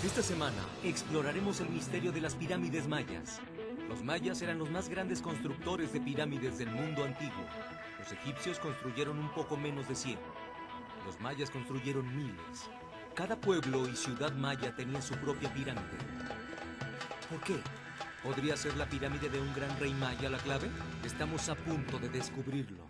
Esta semana exploraremos el misterio de las pirámides mayas. Los mayas eran los más grandes constructores de pirámides del mundo antiguo. Los egipcios construyeron un poco menos de 100. Los mayas construyeron miles. Cada pueblo y ciudad maya tenía su propia pirámide. ¿Por qué? ¿Podría ser la pirámide de un gran rey maya la clave? Estamos a punto de descubrirlo.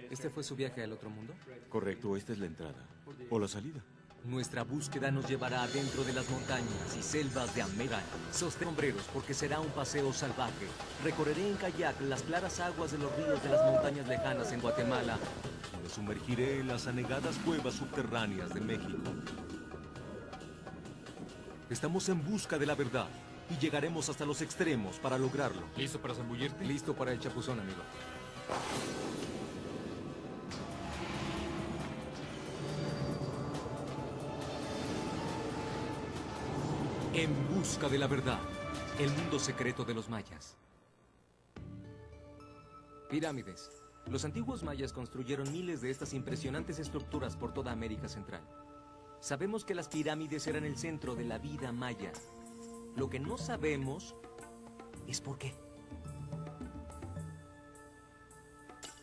¿Este fue su viaje al otro mundo? Correcto, esta es la entrada. O la salida. Nuestra búsqueda nos llevará adentro de las montañas y selvas de América. Sostén sombreros porque será un paseo salvaje. Recorreré en kayak las claras aguas de los ríos de las montañas lejanas en Guatemala. Y me sumergiré en las anegadas cuevas subterráneas de México. Estamos en busca de la verdad y llegaremos hasta los extremos para lograrlo. ¿Listo para zambullirte? Listo para el chapuzón, amigo. En busca de la verdad, el mundo secreto de los mayas. Pirámides. Los antiguos mayas construyeron miles de estas impresionantes estructuras por toda América Central. Sabemos que las pirámides eran el centro de la vida maya. Lo que no sabemos es por qué.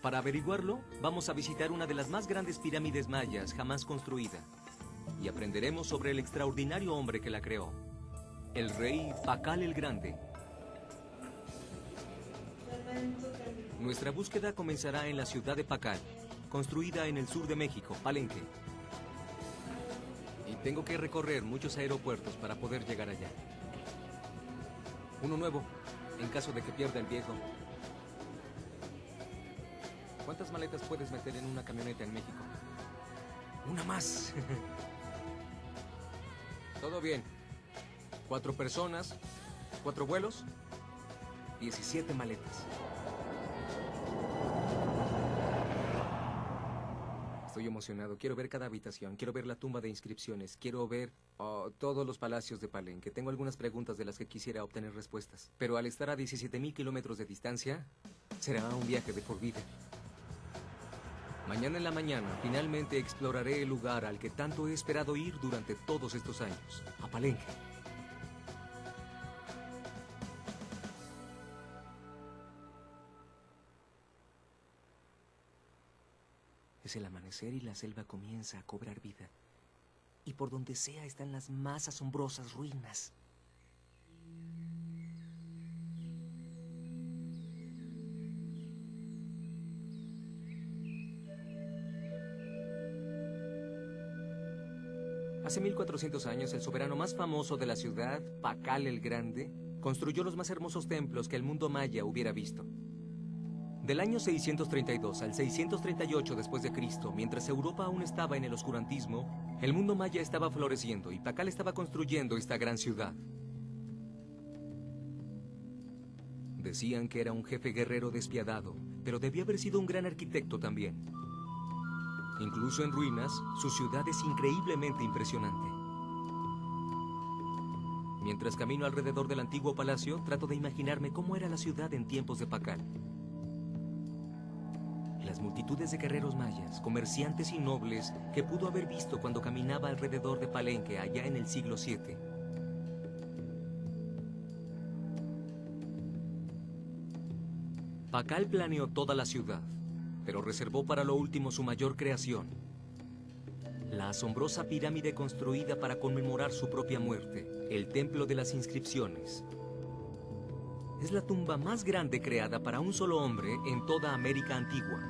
Para averiguarlo, vamos a visitar una de las más grandes pirámides mayas jamás construida. Y aprenderemos sobre el extraordinario hombre que la creó. El rey Pacal el Grande. Nuestra búsqueda comenzará en la ciudad de Pacal, construida en el sur de México, Palenque. Y tengo que recorrer muchos aeropuertos para poder llegar allá. Uno nuevo, en caso de que pierda el viejo. ¿Cuántas maletas puedes meter en una camioneta en México? Una más. Todo bien. 4 personas, 4 vuelos, 17 maletas. Estoy emocionado. Quiero ver cada habitación, quiero ver la tumba de inscripciones, quiero ver todos los palacios de Palenque. Tengo algunas preguntas de las que quisiera obtener respuestas. Pero al estar a 17,000 kilómetros de distancia, será un viaje de por vida. Mañana en la mañana, finalmente exploraré el lugar al que tanto he esperado ir durante todos estos años, a Palenque. Es el amanecer y la selva comienza a cobrar vida. Y por donde sea están las más asombrosas ruinas. Hace 1400 años, el soberano más famoso de la ciudad, Pacal el Grande, construyó los más hermosos templos que el mundo maya hubiera visto. Del año 632 al 638 después de Cristo, mientras Europa aún estaba en el oscurantismo, el mundo maya estaba floreciendo y Pacal estaba construyendo esta gran ciudad. Decían que era un jefe guerrero despiadado, pero debía haber sido un gran arquitecto también. Incluso en ruinas, su ciudad es increíblemente impresionante. Mientras camino alrededor del antiguo palacio, trato de imaginarme cómo era la ciudad en tiempos de Pacal. Las multitudes de guerreros mayas, comerciantes y nobles que pudo haber visto cuando caminaba alrededor de Palenque allá en el siglo VII. Pacal planeó toda la ciudad, pero reservó para lo último su mayor creación, la asombrosa pirámide construida para conmemorar su propia muerte, el Templo de las Inscripciones. Es la tumba más grande creada para un solo hombre en toda América antigua.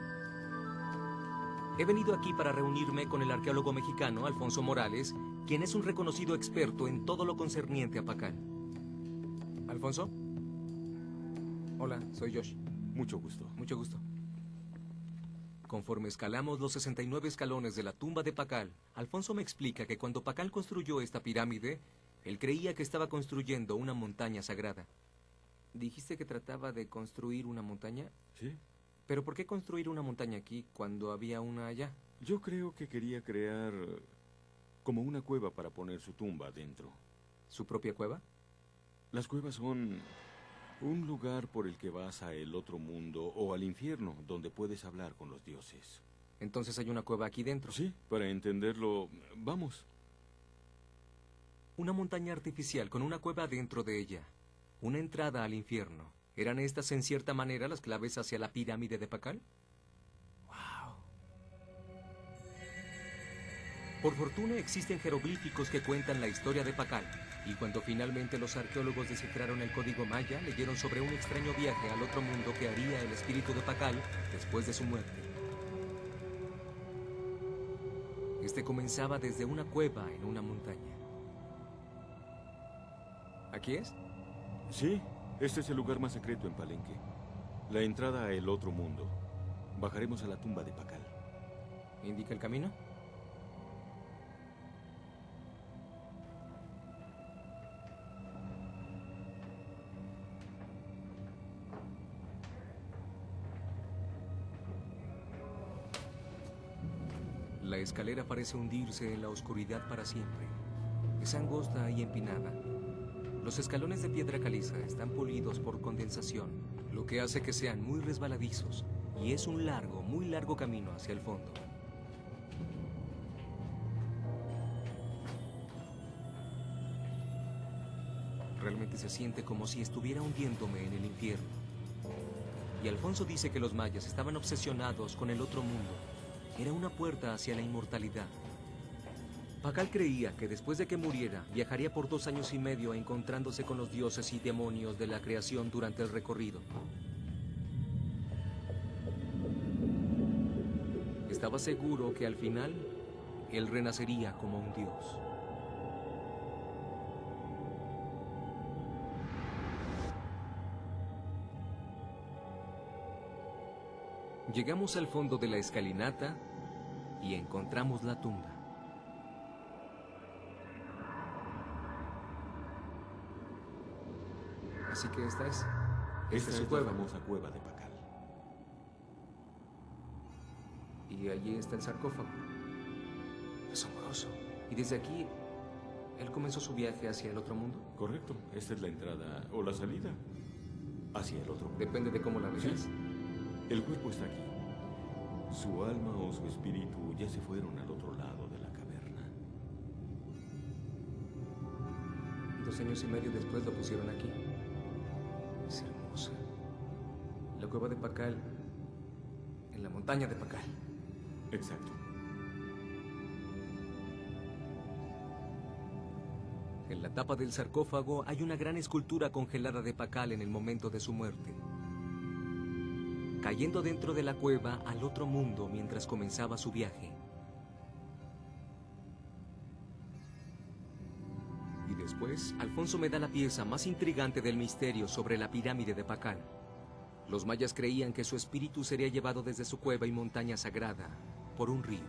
He venido aquí para reunirme con el arqueólogo mexicano Alfonso Morales, quien es un reconocido experto en todo lo concerniente a Pacal. ¿Alfonso? Hola, soy Josh. Mucho gusto. Mucho gusto. Conforme escalamos los 69 escalones de la tumba de Pacal, Alfonso me explica que cuando Pacal construyó esta pirámide, él creía que estaba construyendo una montaña sagrada. ¿Dijiste que trataba de construir una montaña? Sí. ¿Pero por qué construir una montaña aquí cuando había una allá? Yo creo que quería crear como una cueva para poner su tumba dentro. ¿Su propia cueva? Las cuevas son un lugar por el que vas a el otro mundo o al infierno, donde puedes hablar con los dioses. Entonces hay una cueva aquí dentro. Sí, para entenderlo, vamos. Una montaña artificial con una cueva dentro de ella. Una entrada al infierno. ¿Eran estas en cierta manera las claves hacia la pirámide de Pakal? ¡Wow! Por fortuna existen jeroglíficos que cuentan la historia de Pakal. Y cuando finalmente los arqueólogos descifraron el código maya, leyeron sobre un extraño viaje al otro mundo que haría el espíritu de Pakal después de su muerte. Este comenzaba desde una cueva en una montaña. ¿Aquí es? Sí, este es el lugar más secreto en Palenque. La entrada a el otro mundo. Bajaremos a la tumba de Pakal. ¿Indica el camino? La escalera parece hundirse en la oscuridad para siempre. Es angosta y empinada. Los escalones de piedra caliza están pulidos por condensación, lo que hace que sean muy resbaladizos, y es un largo, muy largo camino hacia el fondo. Realmente se siente como si estuviera hundiéndome en el infierno. Y Alfonso dice que los mayas estaban obsesionados con el otro mundo. Era una puerta hacia la inmortalidad. Pakal creía que después de que muriera, viajaría por 2 años y medio encontrándose con los dioses y demonios de la creación durante el recorrido. Estaba seguro que al final, él renacería como un dios. Llegamos al fondo de la escalinata y encontramos la tumba. Así que esta es su cueva. La famosa cueva de Pakal. Y allí está el sarcófago. Asombroso. Y desde aquí, él comenzó su viaje hacia el otro mundo. Correcto. Esta es la entrada o la salida hacia el otro mundo. Depende de cómo la veas. Sí. El cuerpo está aquí. Su alma o su espíritu ya se fueron al otro lado de la caverna. 2 años y medio después lo pusieron aquí. Es hermosa. La cueva de Pakal, en la montaña de Pakal. Exacto. En la tapa del sarcófago hay una gran escultura congelada de Pakal en el momento de su muerte, cayendo dentro de la cueva al otro mundo mientras comenzaba su viaje. Y después, Alfonso me da la pieza más intrigante del misterio sobre la pirámide de Pakal. Los mayas creían que su espíritu sería llevado desde su cueva y montaña sagrada por un río.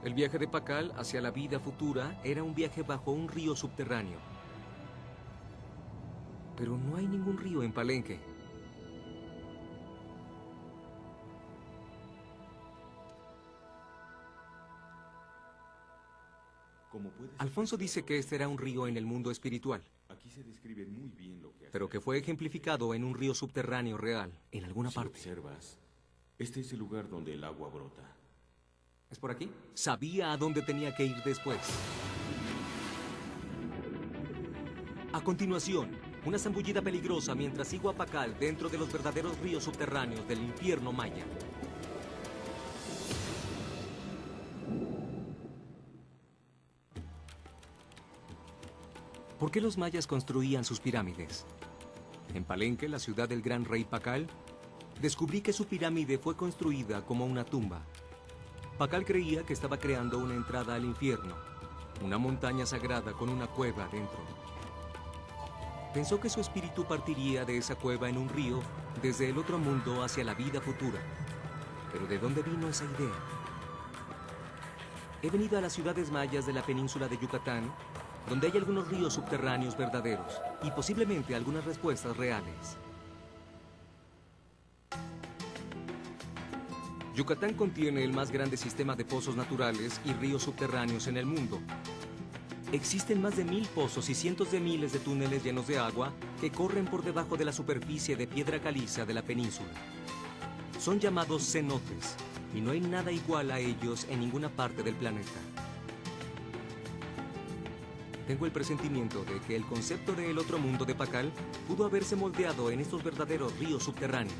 El viaje de Pakal hacia la vida futura era un viaje bajo un río subterráneo. Pero no hay ningún río en Palenque. Alfonso dice que este era un río en el mundo espiritual, Aquí se describe muy bien lo que hace. pero que fue ejemplificado en un río subterráneo real, en alguna Si parte. observas, este es el lugar donde el agua brota. ¿Es por aquí? Sabía a dónde tenía que ir después. A continuación, una zambullida peligrosa mientras sigo a Pakal dentro de los verdaderos ríos subterráneos del infierno maya. ¿Por qué los mayas construían sus pirámides? En Palenque, la ciudad del gran rey Pakal, descubrí que su pirámide fue construida como una tumba. Pakal creía que estaba creando una entrada al infierno, una montaña sagrada con una cueva dentro. Pensó que su espíritu partiría de esa cueva en un río desde el otro mundo hacia la vida futura. Pero ¿de dónde vino esa idea? He venido a las ciudades mayas de la península de Yucatán, donde hay algunos ríos subterráneos verdaderos y posiblemente algunas respuestas reales. Yucatán contiene el más grande sistema de pozos naturales y ríos subterráneos en el mundo. Existen más de 1000 pozos y cientos de miles de túneles llenos de agua que corren por debajo de la superficie de piedra caliza de la península. Son llamados cenotes y no hay nada igual a ellos en ninguna parte del planeta. Tengo el presentimiento de que el concepto de el otro mundo de Pakal pudo haberse moldeado en estos verdaderos ríos subterráneos.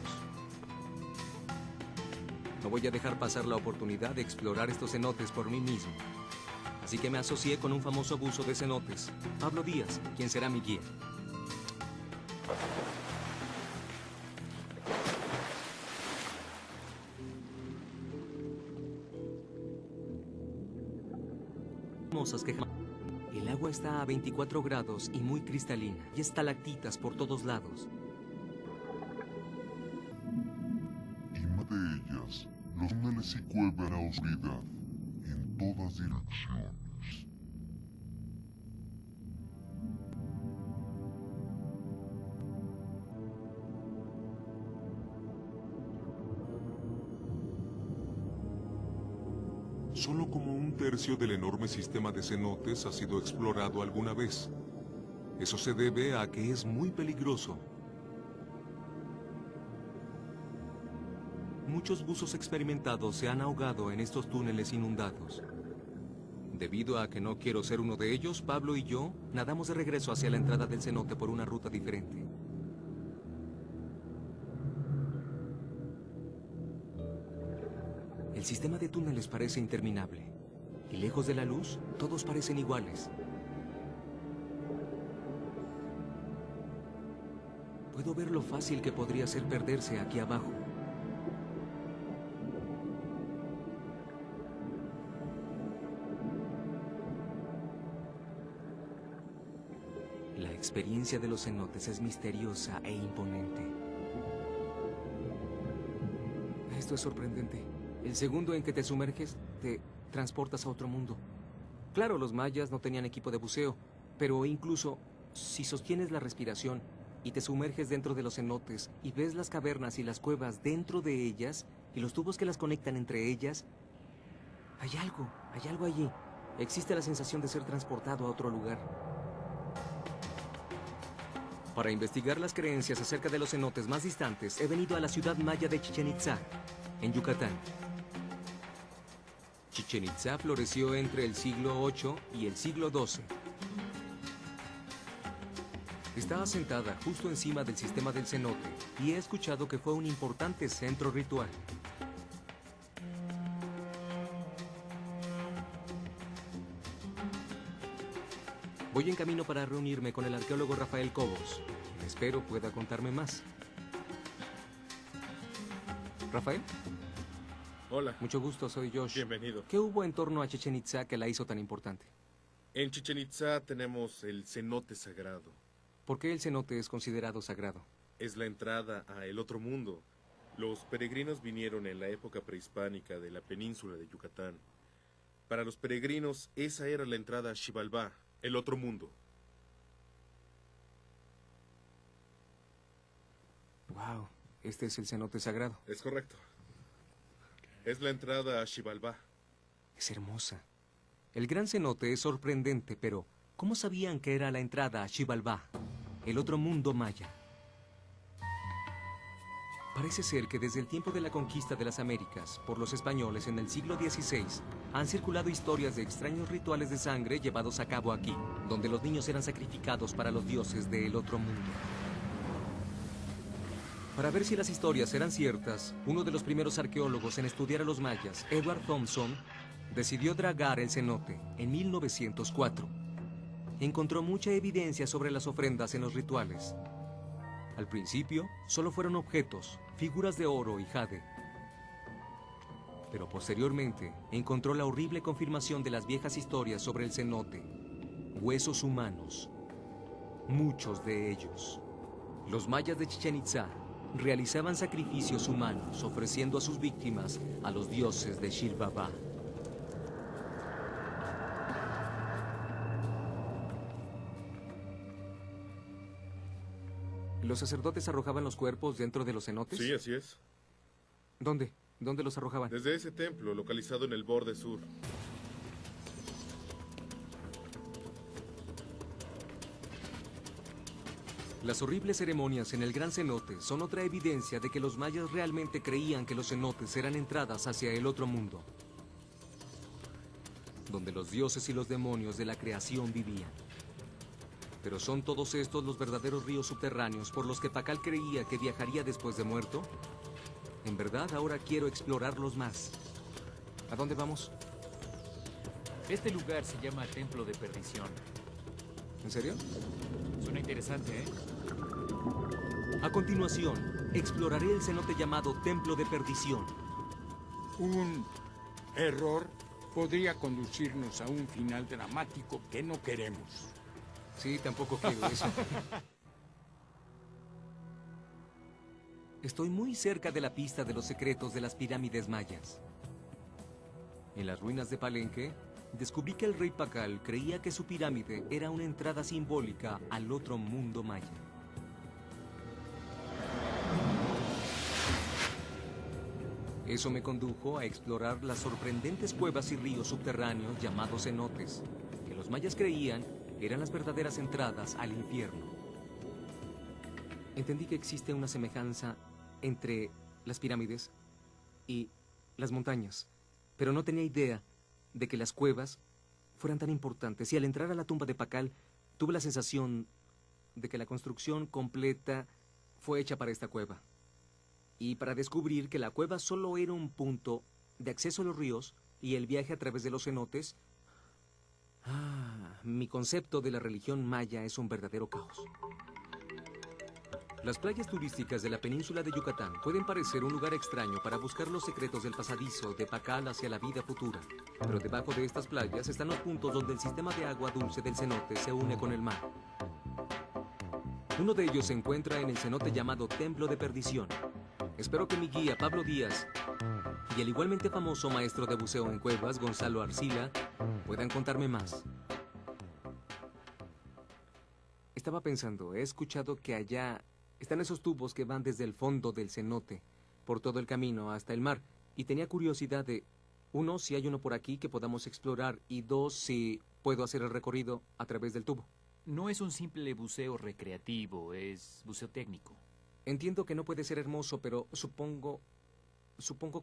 No voy a dejar pasar la oportunidad de explorar estos cenotes por mí mismo. Así que me asocié con un famoso buzo de cenotes, Pablo Díaz, quien será mi guía. El agua está a 24 grados y muy cristalina, y estalactitas por todos lados. Y más de ellas, los túneles y cuevas en la oscuridad, en todas direcciones. Solo como un tercio del enorme sistema de cenotes ha sido explorado alguna vez. Eso se debe a que es muy peligroso. Muchos buzos experimentados se han ahogado en estos túneles inundados. Debido a que no quiero ser uno de ellos, Pablo y yo nadamos de regreso hacia la entrada del cenote por una ruta diferente. El sistema de túneles parece interminable. Y lejos de la luz, todos parecen iguales. Puedo ver lo fácil que podría ser perderse aquí abajo. La experiencia de los cenotes es misteriosa e imponente. Esto es sorprendente. El segundo en que te sumerges, te transportas a otro mundo. Claro, los mayas no tenían equipo de buceo, pero incluso si sostienes la respiración y te sumerges dentro de los cenotes y ves las cavernas y las cuevas dentro de ellas y los tubos que las conectan entre ellas, hay algo allí. Existe la sensación de ser transportado a otro lugar. Para investigar las creencias acerca de los cenotes más distantes, he venido a la ciudad maya de Chichén Itzá, en Yucatán. Chichén Itzá floreció entre el siglo VIII y el siglo XII. Está asentada justo encima del sistema del cenote y he escuchado que fue un importante centro ritual. Voy en camino para reunirme con el arqueólogo Rafael Cobos, quien espero pueda contarme más. ¿Rafael? Hola. Mucho gusto, soy Josh. Bienvenido. ¿Qué hubo en torno a Chichén Itzá que la hizo tan importante? En Chichén Itzá tenemos el cenote sagrado. ¿Por qué el cenote es considerado sagrado? Es la entrada a el otro mundo. Los peregrinos vinieron en la época prehispánica de la península de Yucatán. Para los peregrinos, esa era la entrada a Xibalbá, el otro mundo. Wow, este es el cenote sagrado. Es correcto. Es la entrada a Xibalbá. Es hermosa. El gran cenote es sorprendente, pero ¿cómo sabían que era la entrada a Xibalbá, el otro mundo maya? Parece ser que desde el tiempo de la conquista de las Américas por los españoles en el siglo XVI, han circulado historias de extraños rituales de sangre llevados a cabo aquí, donde los niños eran sacrificados para los dioses del otro mundo. Para ver si las historias eran ciertas, uno de los primeros arqueólogos en estudiar a los mayas, Edward Thompson, decidió dragar el cenote en 1904. Encontró mucha evidencia sobre las ofrendas en los rituales. Al principio, solo fueron objetos, figuras de oro y jade. Pero posteriormente, encontró la horrible confirmación de las viejas historias sobre el cenote. Huesos humanos. Muchos de ellos. Los mayas de Chichén Itzá realizaban sacrificios humanos ofreciendo a sus víctimas a los dioses de Xibalbá. ¿Los sacerdotes arrojaban los cuerpos dentro de los cenotes? Sí, así es. ¿Dónde? ¿Dónde los arrojaban? Desde ese templo, localizado en el borde sur. Las horribles ceremonias en el Gran Cenote son otra evidencia de que los mayas realmente creían que los cenotes eran entradas hacia el otro mundo, donde los dioses y los demonios de la creación vivían. ¿Pero son todos estos los verdaderos ríos subterráneos por los que Pakal creía que viajaría después de muerto? En verdad, ahora quiero explorarlos más. ¿A dónde vamos? Este lugar se llama Templo de Perdición. ¿En serio? Suena interesante, ¿eh? A continuación, exploraré el cenote llamado Templo de Perdición. Un error podría conducirnos a un final dramático que no queremos. Sí, tampoco quiero eso. Estoy muy cerca de la pista de los secretos de las pirámides mayas. En las ruinas de Palenque, descubrí que el rey Pakal creía que su pirámide era una entrada simbólica al otro mundo maya. Eso me condujo a explorar las sorprendentes cuevas y ríos subterráneos llamados cenotes, que los mayas creían eran las verdaderas entradas al infierno. Entendí que existe una semejanza entre las pirámides y las montañas, pero no tenía idea de que las cuevas fueran tan importantes. Y al entrar a la tumba de Pakal, tuve la sensación de que la construcción completa fue hecha para esta cueva. Y para descubrir que la cueva solo era un punto de acceso a los ríos y el viaje a través de los cenotes, mi concepto de la religión maya es un verdadero caos. Las playas turísticas de la península de Yucatán pueden parecer un lugar extraño para buscar los secretos del pasadizo de Pakal hacia la vida futura. Pero debajo de estas playas están los puntos donde el sistema de agua dulce del cenote se une con el mar. Uno de ellos se encuentra en el cenote llamado Templo de Perdición. Espero que mi guía, Pablo Díaz, y el igualmente famoso maestro de buceo en cuevas, Gonzalo Arcila, puedan contarme más. Estaba pensando, he escuchado que allá están esos tubos que van desde el fondo del cenote, por todo el camino hasta el mar, y tenía curiosidad de, uno, si hay uno por aquí que podamos explorar, y dos, si puedo hacer el recorrido a través del tubo. No es un simple buceo recreativo, es buceo técnico. Entiendo que no puede ser hermoso, pero supongo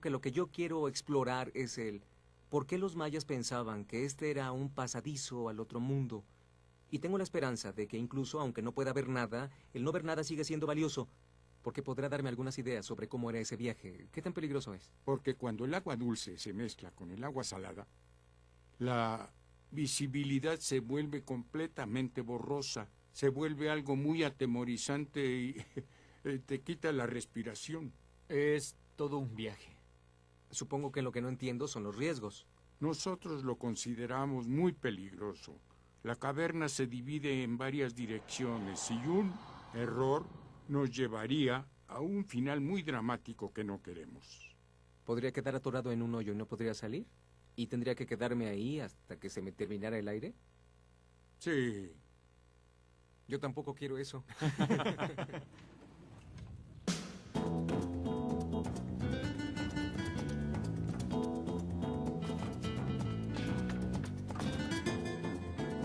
que lo que yo quiero explorar es el por qué los mayas pensaban que este era un pasadizo al otro mundo. Y tengo la esperanza de que incluso, aunque no pueda ver nada, el no ver nada sigue siendo valioso, porque podrá darme algunas ideas sobre cómo era ese viaje. ¿Qué tan peligroso es? Porque cuando el agua dulce se mezcla con el agua salada, la visibilidad se vuelve completamente borrosa, se vuelve algo muy atemorizante y te quita la respiración. Es todo un viaje. Supongo que lo que no entiendo son los riesgos. Nosotros lo consideramos muy peligroso. La caverna se divide en varias direcciones y un error nos llevaría a un final muy dramático que no queremos. ¿Podría quedar atorado en un hoyo y no podría salir? ¿Y tendría que quedarme ahí hasta que se me terminara el aire? Sí. Yo tampoco quiero eso.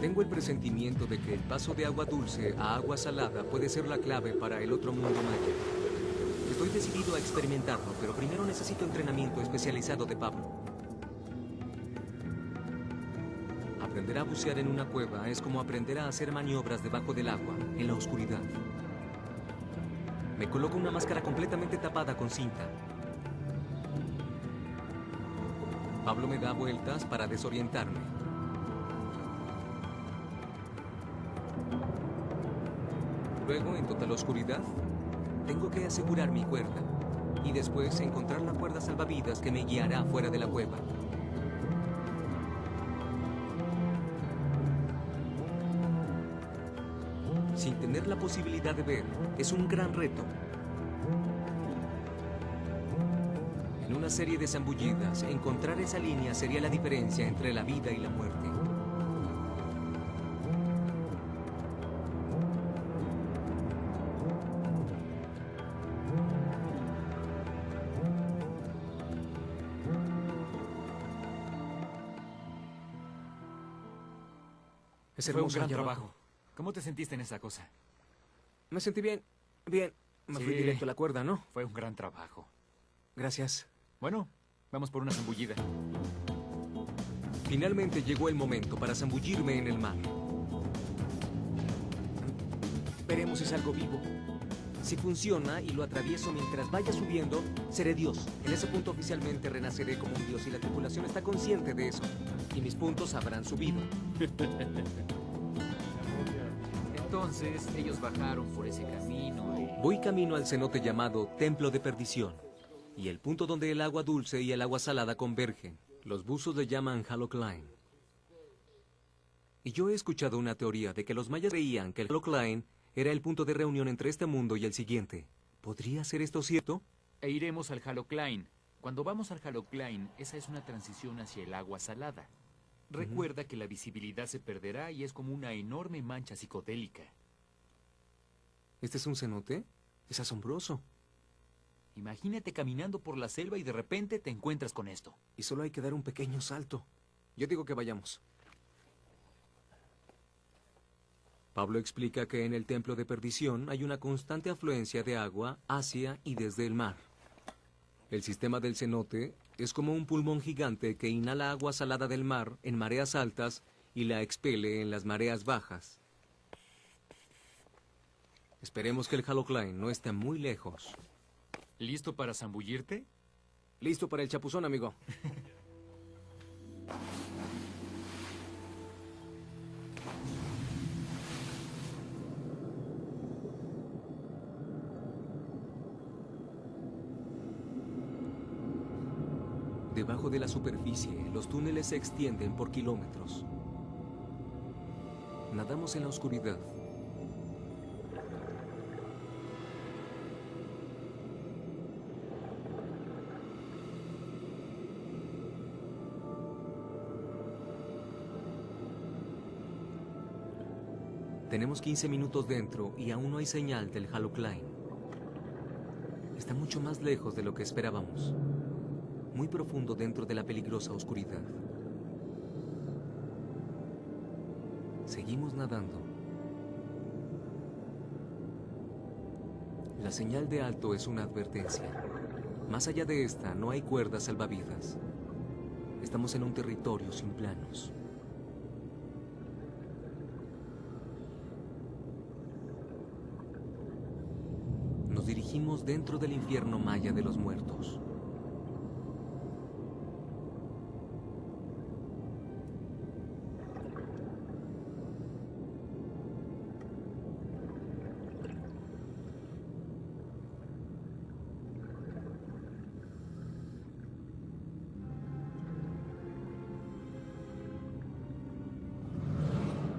Tengo el presentimiento de que el paso de agua dulce a agua salada puede ser la clave para el otro mundo maya. Estoy decidido a experimentarlo, pero primero necesito entrenamiento especializado de Pablo. Aprender a bucear en una cueva es como aprender a hacer maniobras debajo del agua, en la oscuridad. Me coloco una máscara completamente tapada con cinta. Pablo me da vueltas para desorientarme. Luego, en total oscuridad, tengo que asegurar mi cuerda y después encontrar la cuerda salvavidas que me guiará fuera de la cueva. Sin tener la posibilidad de ver, es un gran reto. En una serie de zambullidas, encontrar esa línea sería la diferencia entre la vida y la muerte. Es Fue un hermoso gran allá trabajo. abajo. ¿Cómo te sentiste en esa cosa? Me sentí bien. Bien. Me fui Sí. directo a la cuerda, ¿no? Fue un gran trabajo. Gracias. Bueno, vamos por una zambullida. Finalmente llegó el momento para zambullirme en el mar. Esperemos es algo vivo. Si funciona y lo atravieso mientras vaya subiendo, seré Dios. En ese punto oficialmente renaceré como un Dios y la tripulación está consciente de eso. Y mis puntos habrán subido. Entonces, ellos bajaron por ese camino y... Voy camino al cenote llamado Templo de Perdición. Y el punto donde el agua dulce y el agua salada convergen. Los buzos le llaman Halocline. Y yo he escuchado una teoría de que los mayas creían que el Halocline era el punto de reunión entre este mundo y el siguiente. ¿Podría ser esto cierto? E iremos al Halocline. Cuando vamos al Halocline, esa es una transición hacia el agua salada. Recuerda que la visibilidad se perderá y es como una enorme mancha psicodélica. ¿Este es un cenote? Es asombroso. Imagínate caminando por la selva y de repente te encuentras con esto. Y solo hay que dar un pequeño salto. Yo digo que vayamos. Pablo explica que en el Templo de Perdición hay una constante afluencia de agua hacia y desde el mar. El sistema del cenote es como un pulmón gigante que inhala agua salada del mar en mareas altas y la expele en las mareas bajas. Esperemos que el Halocline no esté muy lejos. ¿Listo para zambullirte? Listo para el chapuzón, amigo. Debajo de la superficie, los túneles se extienden por kilómetros. Nadamos en la oscuridad. Tenemos 15 minutos dentro y aún no hay señal del Halocline. Está mucho más lejos de lo que esperábamos. Muy profundo dentro de la peligrosa oscuridad. Seguimos nadando. La señal de alto es una advertencia. Más allá de esta, no hay cuerdas salvavidas. Estamos en un territorio sin planos. Nos dirigimos dentro del infierno maya de los muertos.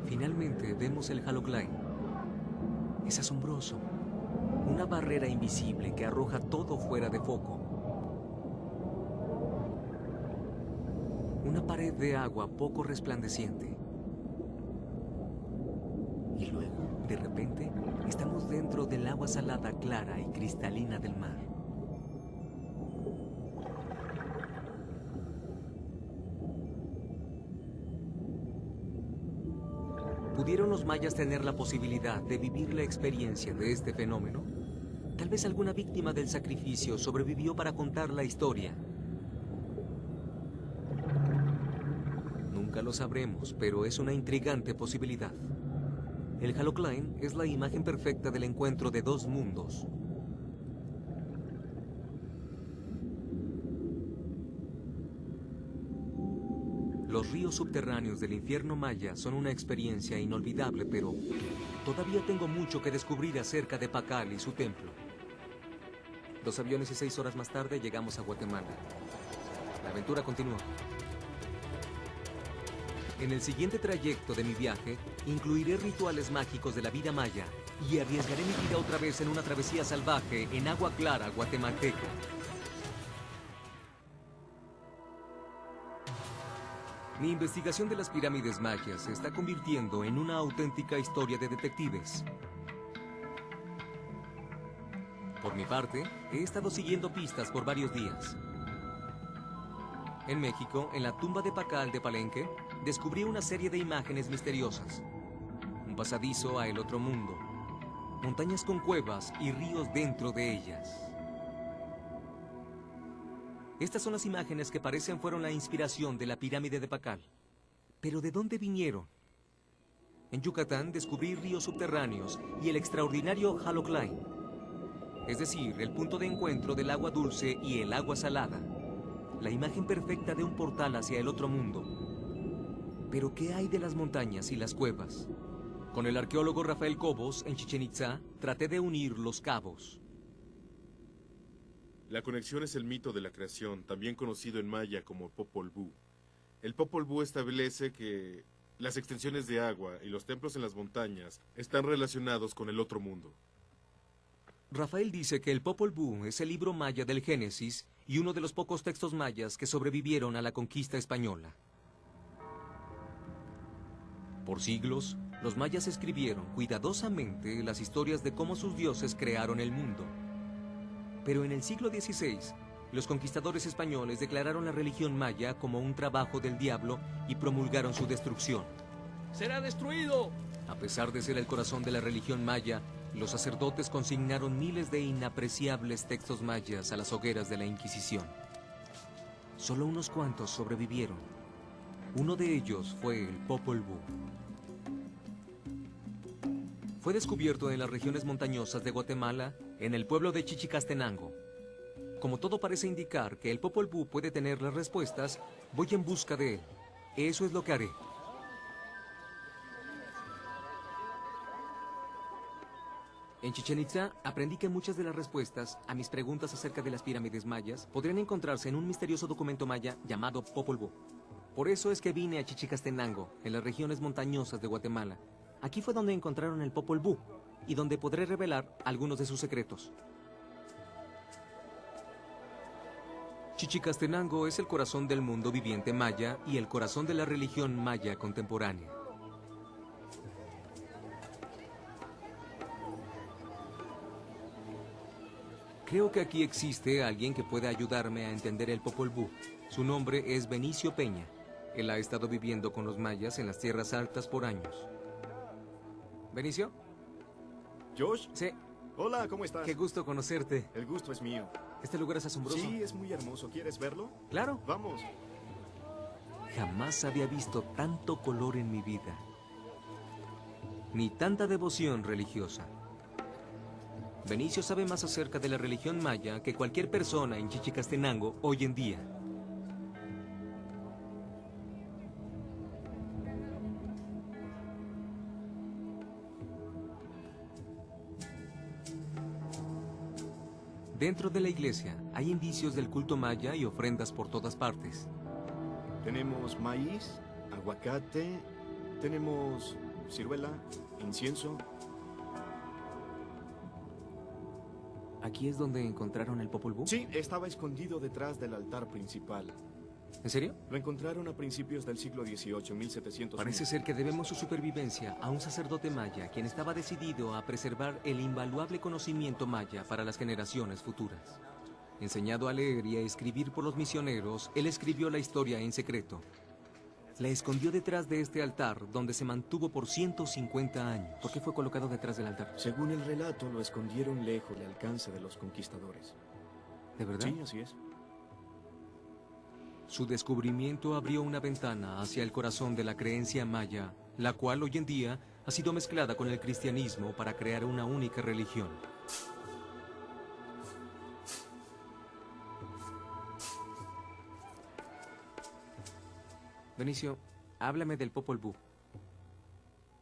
Finalmente vemos el Halocline. Es asombroso. Una barrera invisible que arroja todo fuera de foco. Una pared de agua poco resplandeciente. Y luego, de repente, estamos dentro del agua salada clara y cristalina del mar. ¿Pudieron los mayas tener la posibilidad de vivir la experiencia de este fenómeno? Tal vez alguna víctima del sacrificio sobrevivió para contar la historia. Nunca lo sabremos, pero es una intrigante posibilidad. El Halocline es la imagen perfecta del encuentro de dos mundos. Los ríos subterráneos del infierno maya son una experiencia inolvidable, pero todavía tengo mucho que descubrir acerca de Pakal y su templo. 2 aviones y 6 horas más tarde llegamos a Guatemala. La aventura continúa. En el siguiente trayecto de mi viaje, incluiré rituales mágicos de la vida maya y arriesgaré mi vida otra vez en una travesía salvaje en agua clara guatemalteca. Mi investigación de las pirámides mayas se está convirtiendo en una auténtica historia de detectives. Por mi parte, he estado siguiendo pistas por varios días. En México, en la tumba de Pakal de Palenque, descubrí una serie de imágenes misteriosas. Un pasadizo a el otro mundo, montañas con cuevas y ríos dentro de ellas. Estas son las imágenes que parecen fueron la inspiración de la pirámide de Pakal. Pero ¿de dónde vinieron? En Yucatán descubrí ríos subterráneos y el extraordinario Halocline, es decir, el punto de encuentro del agua dulce y el agua salada, la imagen perfecta de un portal hacia el otro mundo. Pero ¿qué hay de las montañas y las cuevas? Con el arqueólogo Rafael Cobos, en Chichén Itzá, traté de unir los cabos. La conexión es el mito de la creación, también conocido en maya como Popol Vuh. El Popol Vuh establece que las extensiones de agua y los templos en las montañas están relacionados con el otro mundo. Rafael dice que el Popol Vuh es el libro maya del Génesis y uno de los pocos textos mayas que sobrevivieron a la conquista española. Por siglos, los mayas escribieron cuidadosamente las historias de cómo sus dioses crearon el mundo. Pero en el siglo XVI, los conquistadores españoles declararon la religión maya como un trabajo del diablo y promulgaron su destrucción. ¡Será destruido! A pesar de ser el corazón de la religión maya, los sacerdotes consignaron miles de inapreciables textos mayas a las hogueras de la Inquisición. Solo unos cuantos sobrevivieron. Uno de ellos fue el Popol Vuh. Fue descubierto en las regiones montañosas de Guatemala, en el pueblo de Chichicastenango. Como todo parece indicar que el Popol Vuh puede tener las respuestas, voy en busca de él. Eso es lo que haré. En Chichén Itzá aprendí que muchas de las respuestas a mis preguntas acerca de las pirámides mayas podrían encontrarse en un misterioso documento maya llamado Popol Vuh. Por eso es que vine a Chichicastenango, en las regiones montañosas de Guatemala. Aquí fue donde encontraron el Popol Vuh y donde podré revelar algunos de sus secretos. Chichicastenango es el corazón del mundo viviente maya y el corazón de la religión maya contemporánea. Creo que aquí existe alguien que pueda ayudarme a entender el Popol Vuh. Su nombre es Benicio Peña. Él ha estado viviendo con los mayas en las tierras altas por años. ¿Benicio? ¿Josh? Sí. Hola, ¿cómo estás? Qué gusto conocerte. El gusto es mío. Este lugar es asombroso. Sí, es muy hermoso. ¿Quieres verlo? Claro. Vamos. Jamás había visto tanto color en mi vida. Ni tanta devoción religiosa. Benicio sabe más acerca de la religión maya que cualquier persona en Chichicastenango hoy en día. Dentro de la iglesia hay indicios del culto maya y ofrendas por todas partes. Tenemos maíz, aguacate, tenemos ciruela, incienso. ¿Aquí es donde encontraron el Popol Vuh? Sí, estaba escondido detrás del altar principal. ¿En serio? Lo encontraron a principios del siglo XVIII, 1700. Parece ser que debemos su supervivencia a un sacerdote maya, quien estaba decidido a preservar el invaluable conocimiento maya para las generaciones futuras. Enseñado a leer y a escribir por los misioneros, él escribió la historia en secreto. La escondió detrás de este altar, donde se mantuvo por 150 años. ¿Por qué fue colocado detrás del altar? Según el relato, lo escondieron lejos del alcance de los conquistadores. ¿De verdad? Sí, así es. Su descubrimiento abrió una ventana hacia el corazón de la creencia maya, la cual hoy en día ha sido mezclada con el cristianismo para crear una única religión. Benicio, háblame del Popol Vuh.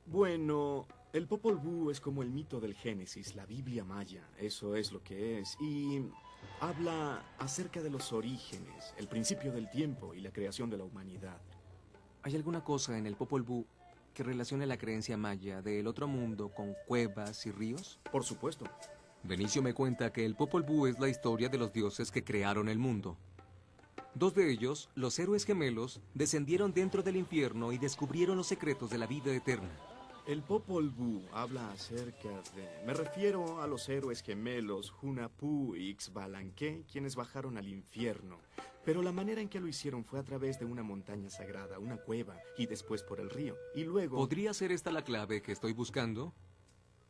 Bueno, el Popol Vuh es como el mito del Génesis, la Biblia maya, eso es lo que es. Y habla acerca de los orígenes, el principio del tiempo y la creación de la humanidad. ¿Hay alguna cosa en el Popol Vuh que relacione la creencia maya del otro mundo con cuevas y ríos? Por supuesto. Benicio me cuenta que el Popol Vuh es la historia de los dioses que crearon el mundo. Dos de ellos, los héroes gemelos, descendieron dentro del infierno y descubrieron los secretos de la vida eterna. El Popol Vuh habla acerca de... Me refiero a los héroes gemelos Hunahpu y Xbalanque, quienes bajaron al infierno. Pero la manera en que lo hicieron fue a través de una montaña sagrada, una cueva, y después por el río. Y luego... ¿Podría ser esta la clave que estoy buscando?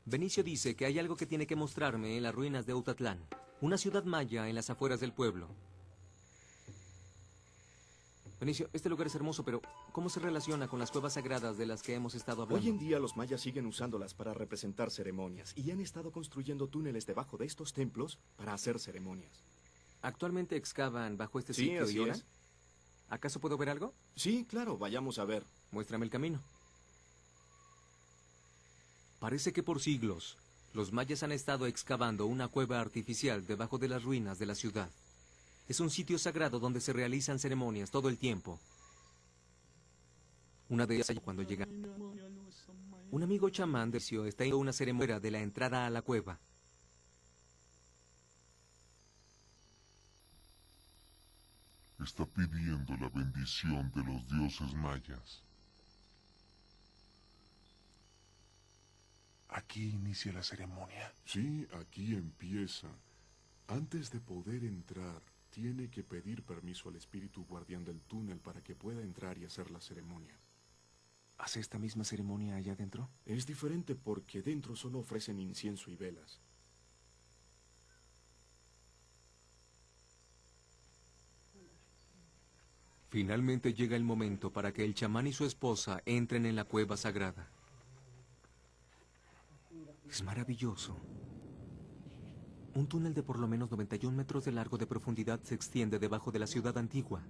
Benicio dice que hay algo que tiene que mostrarme en las ruinas de Autatlán, una ciudad maya en las afueras del pueblo. Benicio, este lugar es hermoso, pero ¿cómo se relaciona con las cuevas sagradas de las que hemos estado hablando? Hoy en día los mayas siguen usándolas para representar ceremonias y han estado construyendo túneles debajo de estos templos para hacer ceremonias. ¿Actualmente excavan bajo este Sí, sitio así y oran? es. ¿Acaso puedo ver algo? Sí, claro, vayamos a ver. Muéstrame el camino. Parece que por siglos, los mayas han estado excavando una cueva artificial debajo de las ruinas de la ciudad. Es un sitio sagrado donde se realizan ceremonias todo el tiempo. Una de ellas cuando llega. Un amigo chamán de Sio está en una ceremonia de la entrada a la cueva. Está pidiendo la bendición de los dioses mayas. Aquí inicia la ceremonia. Sí, aquí empieza. Antes de poder entrar, tiene que pedir permiso al espíritu guardián del túnel para que pueda entrar y hacer la ceremonia. ¿Hace esta misma ceremonia allá adentro? Es diferente porque dentro solo ofrecen incienso y velas. Finalmente llega el momento para que el chamán y su esposa entren en la cueva sagrada. Es maravilloso. Un túnel de por lo menos 91 metros de largo de profundidad se extiende debajo de la ciudad antigua.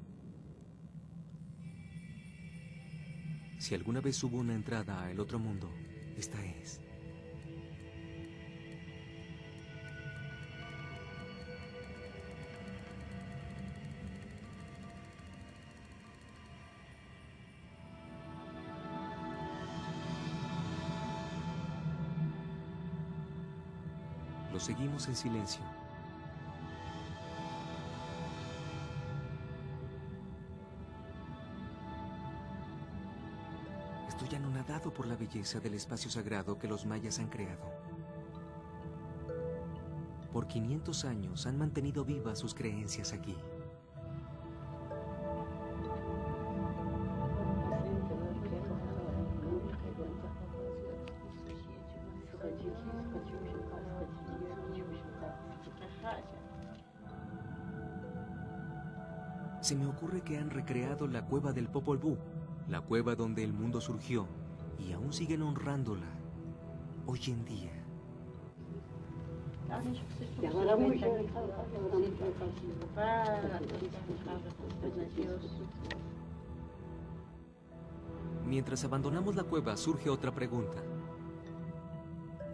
Si alguna vez hubo una entrada a el otro mundo, esta es. Lo seguimos en silencio. Estoy anonadado por la belleza del espacio sagrado que los mayas han creado. Por 500 años han mantenido vivas sus creencias aquí. Se me ocurre que han recreado la cueva del Popol Vuh, la cueva donde el mundo surgió, y aún siguen honrándola hoy en día. Mientras abandonamos la cueva surge otra pregunta.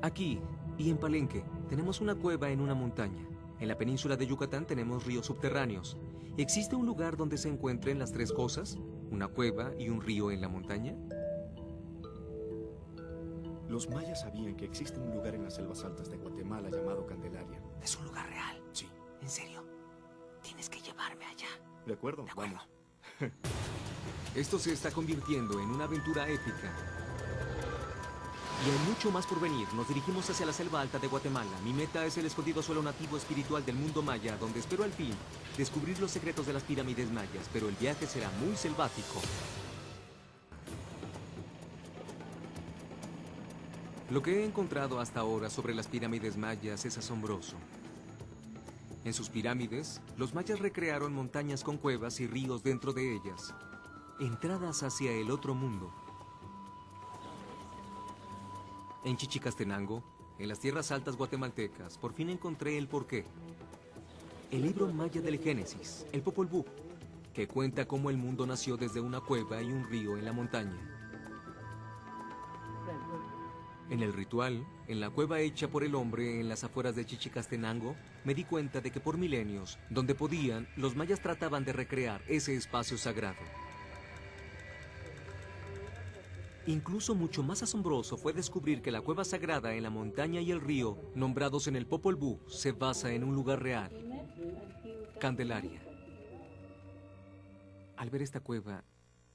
Aquí y en Palenque tenemos una cueva en una montaña. En la península de Yucatán tenemos ríos subterráneos. ¿Existe un lugar donde se encuentren las tres cosas? ¿Una cueva y un río en la montaña? Los mayas sabían que existe un lugar en las selvas altas de Guatemala llamado Candelaria. ¿Es un lugar real? Sí. ¿En serio? Tienes que llevarme allá. ¿De acuerdo? Vamos. Esto se está convirtiendo en una aventura épica. Y hay mucho más por venir. Nos dirigimos hacia la selva alta de Guatemala. Mi meta es el escondido suelo nativo espiritual del mundo maya, donde espero al fin descubrir los secretos de las pirámides mayas, pero el viaje será muy selvático. Lo que he encontrado hasta ahora sobre las pirámides mayas es asombroso. En sus pirámides, los mayas recrearon montañas con cuevas y ríos dentro de ellas, entradas hacia el otro mundo. En Chichicastenango, en las tierras altas guatemaltecas, por fin encontré el porqué. El libro maya del Génesis, el Popol Vuh, que cuenta cómo el mundo nació desde una cueva y un río en la montaña. En el ritual, en la cueva hecha por el hombre en las afueras de Chichicastenango, me di cuenta de que por milenios, donde podían, los mayas trataban de recrear ese espacio sagrado. Incluso mucho más asombroso fue descubrir que la cueva sagrada en la montaña y el río, nombrados en el Popol Vuh, se basa en un lugar real, Candelaria. Al ver esta cueva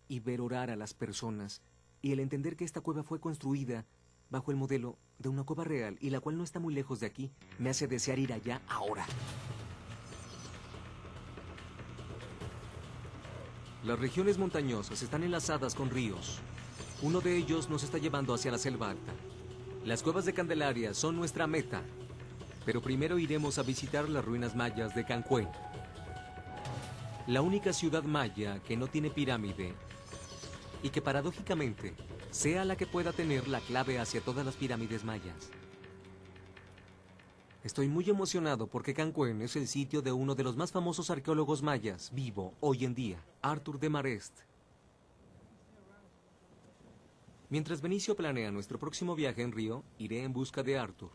y ver orar a las personas, y el entender que esta cueva fue construida bajo el modelo de una cueva real y la cual no está muy lejos de aquí, me hace desear ir allá ahora. Las regiones montañosas están enlazadas con ríos. Uno de ellos nos está llevando hacia la selva alta. Las cuevas de Candelaria son nuestra meta, pero primero iremos a visitar las ruinas mayas de Cancuén. La única ciudad maya que no tiene pirámide y que paradójicamente sea la que pueda tener la clave hacia todas las pirámides mayas. Estoy muy emocionado porque Cancún es el sitio de uno de los más famosos arqueólogos mayas vivo hoy en día, Arthur de Marest. Mientras Benicio planea nuestro próximo viaje en Río, iré en busca de Arthur.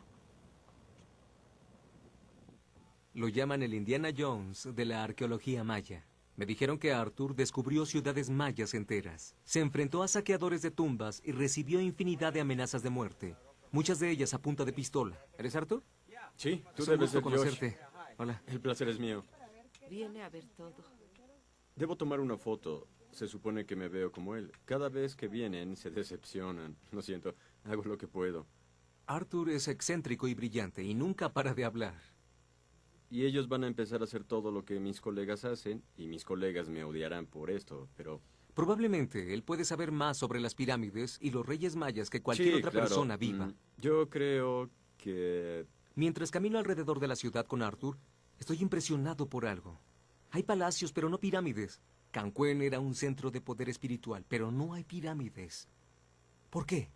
Lo llaman el Indiana Jones de la arqueología maya. Me dijeron que Arthur descubrió ciudades mayas enteras. Se enfrentó a saqueadores de tumbas y recibió infinidad de amenazas de muerte. Muchas de ellas a punta de pistola. ¿Eres Arthur? Sí, tú Es un debes gusto ser Josh. conocerte. Hola. El placer es mío. Viene a ver todo. Debo tomar una foto. Se supone que me veo como él. Cada vez que vienen se decepcionan. Lo siento, hago lo que puedo. Arthur es excéntrico y brillante y nunca para de hablar. Y ellos van a empezar a hacer todo lo que mis colegas hacen, y mis colegas me odiarán por esto, pero... Probablemente él puede saber más sobre las pirámides y los reyes mayas que cualquier Sí, otra claro. persona viva. Yo creo que... Mientras camino alrededor de la ciudad con Arthur, estoy impresionado por algo. Hay palacios, pero no pirámides. Cancún era un centro de poder espiritual, pero no hay pirámides. ¿Por qué?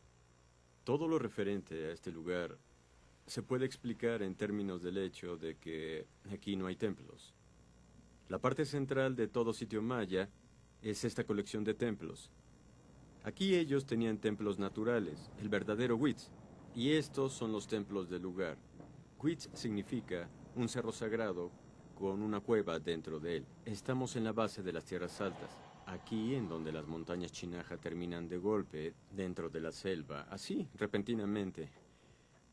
Todo lo referente a este lugar se puede explicar en términos del hecho de que aquí no hay templos. La parte central de todo sitio maya es esta colección de templos. Aquí ellos tenían templos naturales, el verdadero Huitz, y estos son los templos del lugar. Huitz significa un cerro sagrado con una cueva dentro de él. Estamos en la base de las tierras altas, aquí en donde las montañas Chinaja terminan de golpe dentro de la selva, así, repentinamente.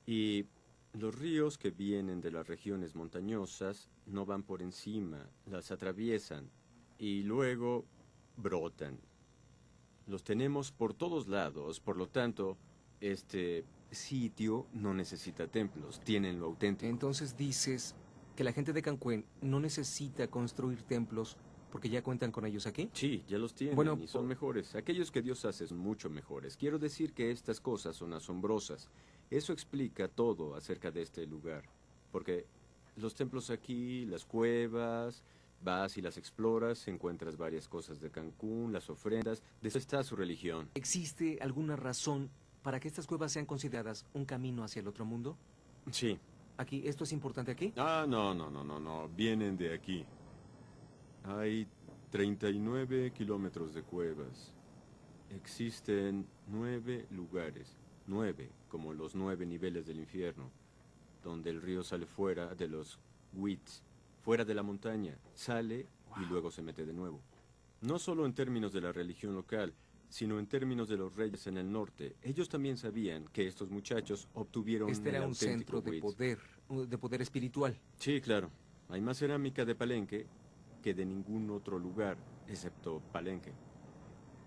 Y los ríos que vienen de las regiones montañosas no van por encima, las atraviesan y luego brotan. Los tenemos por todos lados, por lo tanto, este sitio no necesita templos, tienen lo auténtico. Entonces dices que la gente de Cancún no necesita construir templos porque ya cuentan con ellos aquí. Sí, ya los tienen Bueno, y son mejores. Aquellos que Dios hace es mucho mejores. Quiero decir que estas cosas son asombrosas. Eso explica todo acerca de este lugar. Porque los templos aquí, las cuevas, vas y las exploras, encuentras varias cosas de Cancún, las ofrendas. De eso está su religión. ¿Existe alguna razón para que estas cuevas sean consideradas un camino hacia el otro mundo? Sí. Aquí, ¿esto es importante aquí? Ah, no. Vienen de aquí. Hay 39 kilómetros de cuevas. Existen 9 lugares. 9, como los 9 niveles del infierno, donde el río sale fuera de los Huitz, fuera de la montaña, sale y luego se mete de nuevo. No solo en términos de la religión local, sino en términos de los reyes en el norte. Ellos también sabían que estos muchachos obtuvieron Este era el un centro auténtico de Huitz. poder espiritual. Sí, claro. Hay más cerámica de Palenque que de ningún otro lugar, excepto Palenque.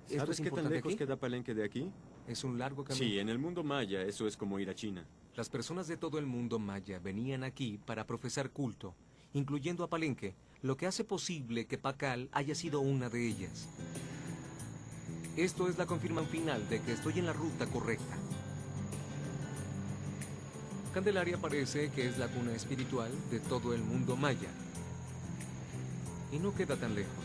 ¿Esto ¿Sabes es qué tan importante lejos aquí? queda Palenque de aquí? Es un largo camino. Sí, en el mundo maya eso es como ir a China. Las personas de todo el mundo maya venían aquí para profesar culto, incluyendo a Palenque, lo que hace posible que Pacal haya sido una de ellas. Esto es la confirmación final de que estoy en la ruta correcta. Candelaria parece que es la cuna espiritual de todo el mundo maya. Y no queda tan lejos.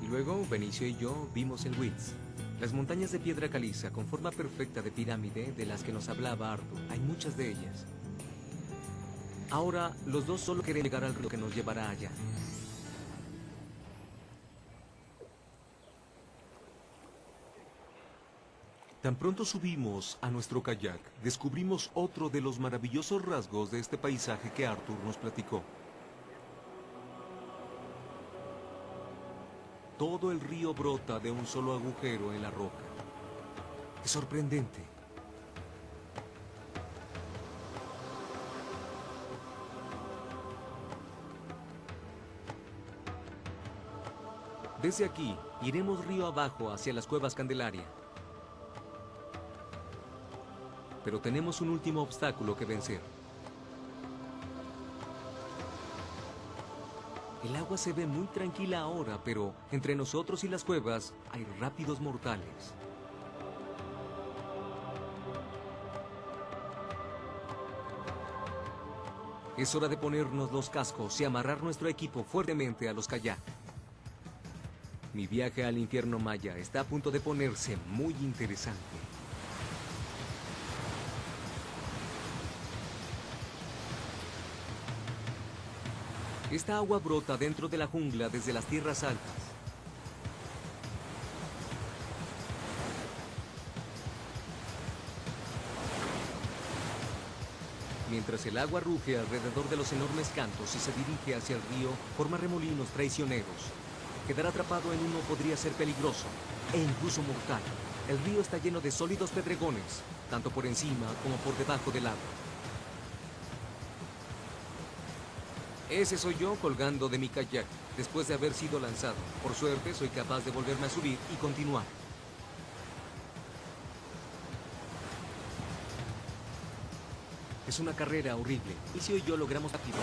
Y luego Benicio y yo vimos el Huitz. Las montañas de piedra caliza con forma perfecta de pirámide de las que nos hablaba Arthur. Hay muchas de ellas. Ahora los dos solo quieren llegar al río que nos llevará allá. Tan pronto subimos a nuestro kayak, descubrimos otro de los maravillosos rasgos de este paisaje que Arthur nos platicó. Todo el río brota de un solo agujero en la roca. Es sorprendente. Desde aquí, iremos río abajo hacia las cuevas Candelaria. Pero tenemos un último obstáculo que vencer. El agua se ve muy tranquila ahora, pero entre nosotros y las cuevas hay rápidos mortales. Es hora de ponernos los cascos y amarrar nuestro equipo fuertemente a los kayak. Mi viaje al infierno maya está a punto de ponerse muy interesante. Esta agua brota dentro de la jungla desde las tierras altas. Mientras el agua ruge alrededor de los enormes cantos y se dirige hacia el río, forma remolinos traicioneros. Quedar atrapado en uno podría ser peligroso e incluso mortal. El río está lleno de sólidos pedregones, tanto por encima como por debajo del agua. Ese soy yo colgando de mi kayak, después de haber sido lanzado. Por suerte, soy capaz de volverme a subir y continuar. Es una carrera horrible. ¿Y si hoy yo logramos activar?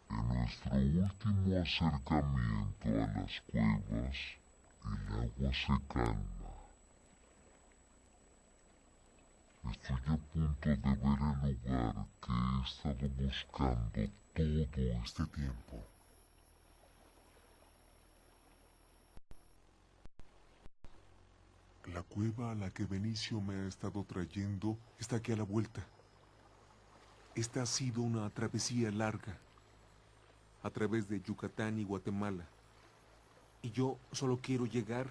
En nuestro último acercamiento a las cuevas, el agua se calma. Estoy a punto de ver el lugar que he estado buscando todo este tiempo. La cueva a la que Benicio me ha estado trayendo está aquí a la vuelta. Esta ha sido una travesía larga, a través de Yucatán y Guatemala. Y yo solo quiero llegar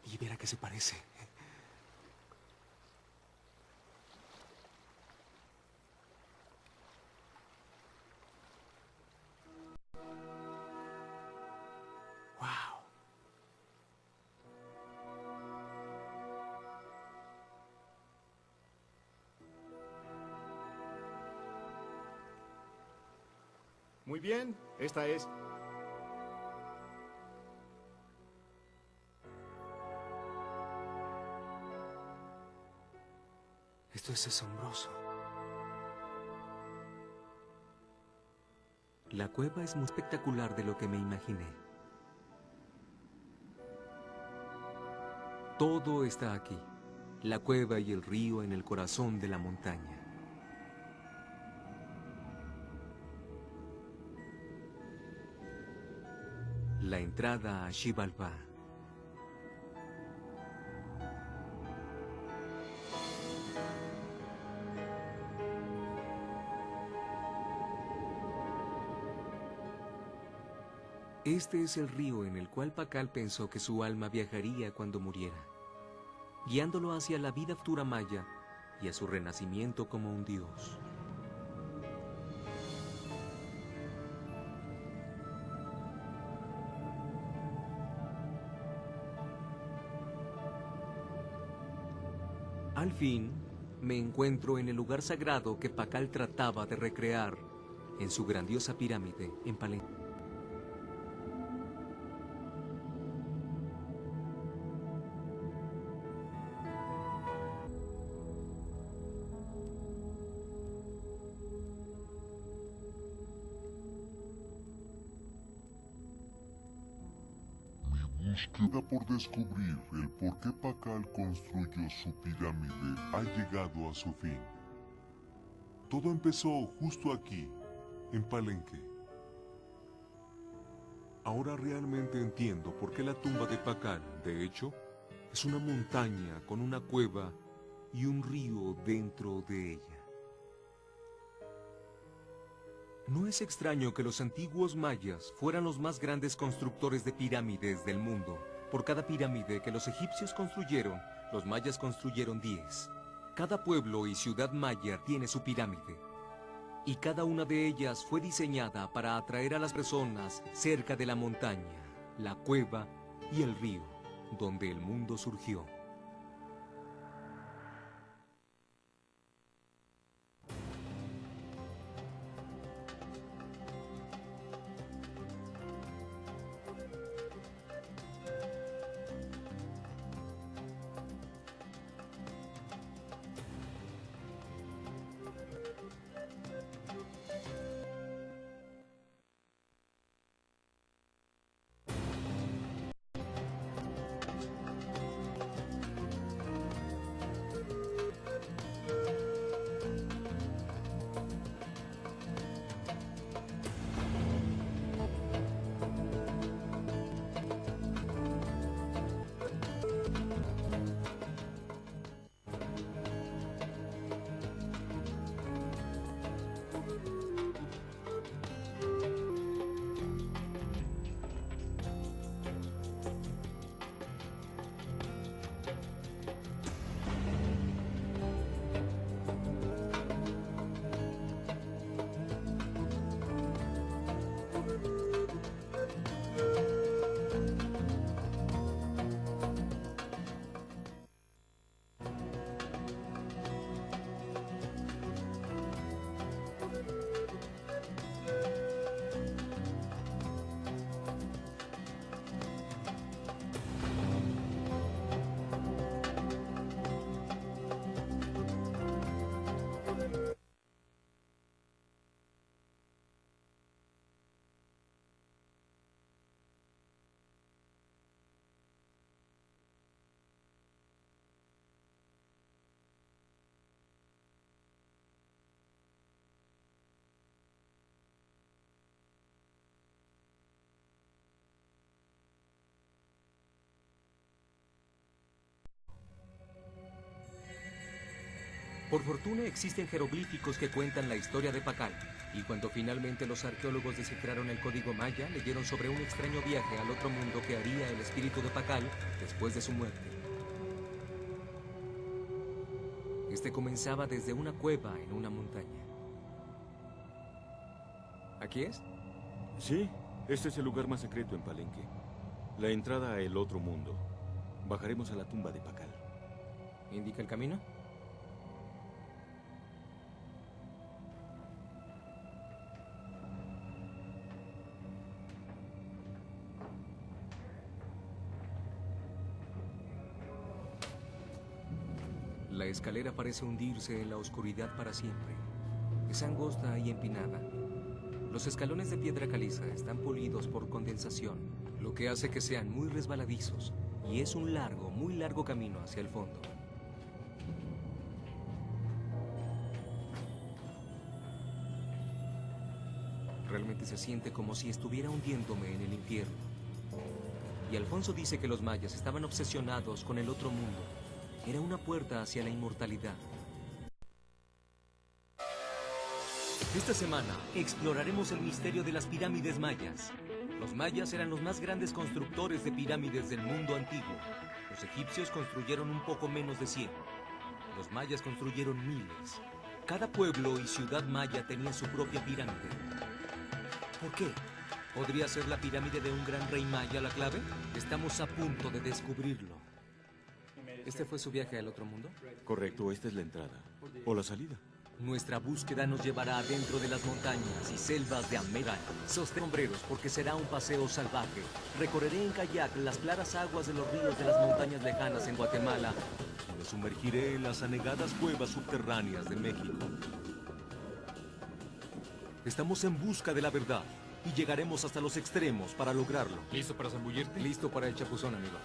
y ver a qué se parece. Muy bien, esta es. Esto es asombroso. La cueva es muy espectacular de lo que me imaginé. Todo está aquí. La cueva y el río en el corazón de la montaña. La entrada a Xibalbá. Este es el río en el cual Pakal pensó que su alma viajaría cuando muriera, guiándolo hacia la vida futura maya y a su renacimiento como un dios. Al fin, me encuentro en el lugar sagrado que Pakal trataba de recrear en su grandiosa pirámide en Palenque. Mi búsqueda por descubrir el por qué Pakal construyó su pirámide ha llegado a su fin. Todo empezó justo aquí, en Palenque. Ahora realmente entiendo por qué la tumba de Pakal, de hecho, es una montaña con una cueva y un río dentro de ella. No es extraño que los antiguos mayas fueran los más grandes constructores de pirámides del mundo. Por cada pirámide que los egipcios construyeron, los mayas construyeron 10. Cada pueblo y ciudad maya tiene su pirámide. Y cada una de ellas fue diseñada para atraer a las personas cerca de la montaña, la cueva y el río, donde el mundo surgió. Por fortuna existen jeroglíficos que cuentan la historia de Pakal, y cuando finalmente los arqueólogos descifraron el código maya, leyeron sobre un extraño viaje al otro mundo que haría el espíritu de Pakal después de su muerte. Este comenzaba desde una cueva en una montaña. ¿Aquí es? Sí, este es el lugar más secreto en Palenque. La entrada a el otro mundo. Bajaremos a la tumba de Pakal. ¿Indica el camino? La escalera parece hundirse en la oscuridad para siempre. Es angosta y empinada. Los escalones de piedra caliza están pulidos por condensación, lo que hace que sean muy resbaladizos, y es un largo, muy largo camino hacia el fondo. Realmente se siente como si estuviera hundiéndome en el infierno. Y Alfonso dice que los mayas estaban obsesionados con el otro mundo. Era una puerta hacia la inmortalidad. Esta semana exploraremos el misterio de las pirámides mayas. Los mayas eran los más grandes constructores de pirámides del mundo antiguo. Los egipcios construyeron un poco menos de 100. Los mayas construyeron miles. Cada pueblo y ciudad maya tenía su propia pirámide. ¿Por qué? ¿Podría ser la pirámide de un gran rey maya la clave? Estamos a punto de descubrirlo. ¿Este fue su viaje al otro mundo? Correcto, esta es la entrada. O la salida. Nuestra búsqueda nos llevará adentro de las montañas y selvas de América. Sostén sombreros porque será un paseo salvaje. Recorreré en kayak las claras aguas de los ríos de las montañas lejanas en Guatemala. Me sumergiré en las anegadas cuevas subterráneas de México. Estamos en busca de la verdad y llegaremos hasta los extremos para lograrlo. ¿Listo para zambullirte? Listo para el chapuzón, amigo.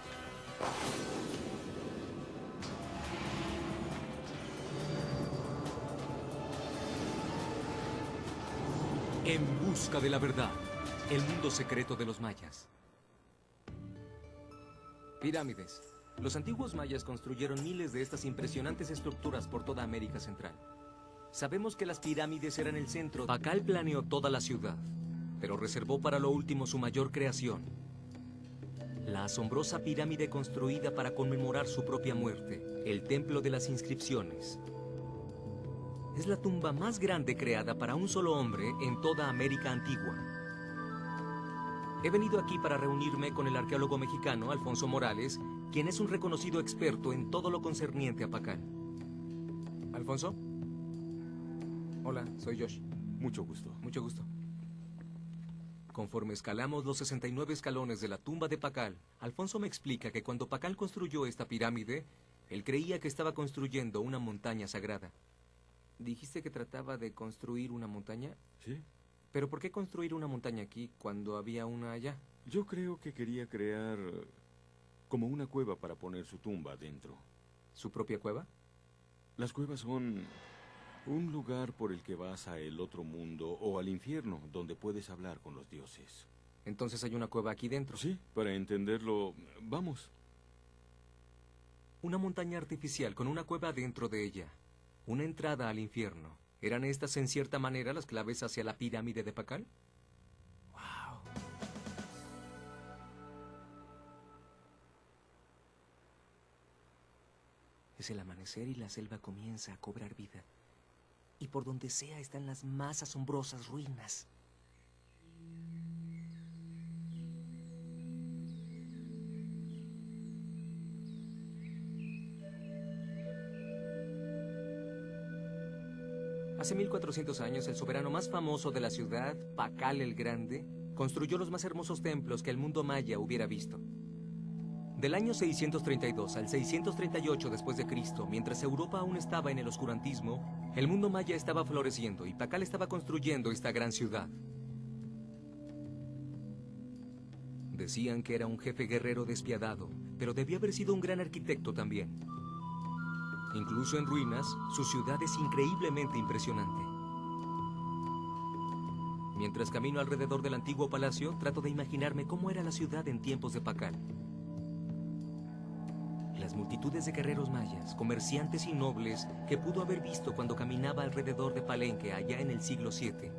En busca de la verdad, el mundo secreto de los mayas. Pirámides. Los antiguos mayas construyeron miles de estas impresionantes estructuras por toda América Central. Sabemos que las pirámides eran el centro. Pakal planeó toda la ciudad, pero reservó para lo último su mayor creación. La asombrosa pirámide construida para conmemorar su propia muerte, el Templo de las Inscripciones. Es la tumba más grande creada para un solo hombre en toda América antigua. He venido aquí para reunirme con el arqueólogo mexicano Alfonso Morales, quien es un reconocido experto en todo lo concerniente a Pakal. ¿Alfonso? Hola, soy Josh. Mucho gusto. Mucho gusto. Conforme escalamos los 69 escalones de la tumba de Pakal, Alfonso me explica que cuando Pakal construyó esta pirámide, él creía que estaba construyendo una montaña sagrada. ¿Dijiste que trataba de construir una montaña? Sí. ¿Pero por qué construir una montaña aquí cuando había una allá? Yo creo que quería crear como una cueva para poner su tumba dentro. ¿Su propia cueva? Las cuevas son un lugar por el que vas a el otro mundo o al infierno, donde puedes hablar con los dioses. ¿Entonces hay una cueva aquí dentro? Sí, para entenderlo, vamos. Una montaña artificial con una cueva dentro de ella. Una entrada al infierno. ¿Eran estas en cierta manera las claves hacia la pirámide de Pakal? ¡Wow! Es el amanecer y la selva comienza a cobrar vida. Y por donde sea están las más asombrosas ruinas. Hace 1400 años, el soberano más famoso de la ciudad, Pakal el Grande, construyó los más hermosos templos que el mundo maya hubiera visto. Del año 632 al 638 después de Cristo, mientras Europa aún estaba en el oscurantismo, el mundo maya estaba floreciendo y Pakal estaba construyendo esta gran ciudad. Decían que era un jefe guerrero despiadado, pero debía haber sido un gran arquitecto también. Incluso en ruinas, su ciudad es increíblemente impresionante. Mientras camino alrededor del antiguo palacio, trato de imaginarme cómo era la ciudad en tiempos de Pakal. las multitudes de guerreros mayas, comerciantes y nobles que pudo haber visto cuando caminaba alrededor de Palenque allá en el siglo VII.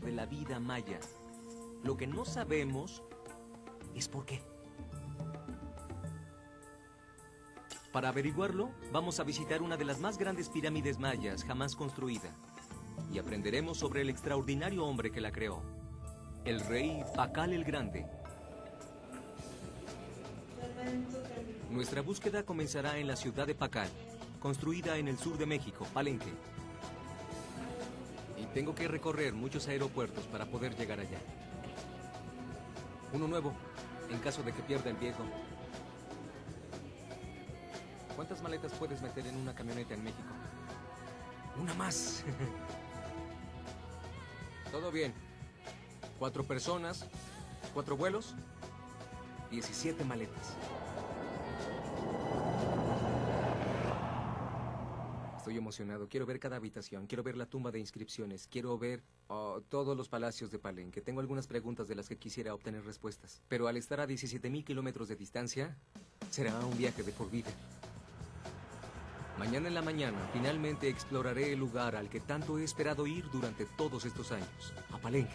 De la vida maya. Lo que no sabemos es por qué. Para averiguarlo, vamos a visitar una de las más grandes pirámides mayas jamás construida y aprenderemos sobre el extraordinario hombre que la creó, el rey Pacal el Grande. Nuestra búsqueda comenzará en la ciudad de Pacal, construida en el sur de México, Palenque. Y tengo que recorrer muchos aeropuertos para poder llegar allá. Uno nuevo, en caso de que pierda el viejo. ¿Cuántas maletas puedes meter en una camioneta en México? ¡Una más! Todo bien. 4 personas, 4 vuelos, 17 maletas. Estoy emocionado. Quiero ver cada habitación. Quiero ver la tumba de inscripciones. Quiero ver todos los palacios de Palenque. Tengo algunas preguntas de las que quisiera obtener respuestas. Pero al estar a 17,000 kilómetros de distancia, será un viaje de por vida. Mañana en la mañana, finalmente exploraré el lugar al que tanto he esperado ir durante todos estos años, a Palenque.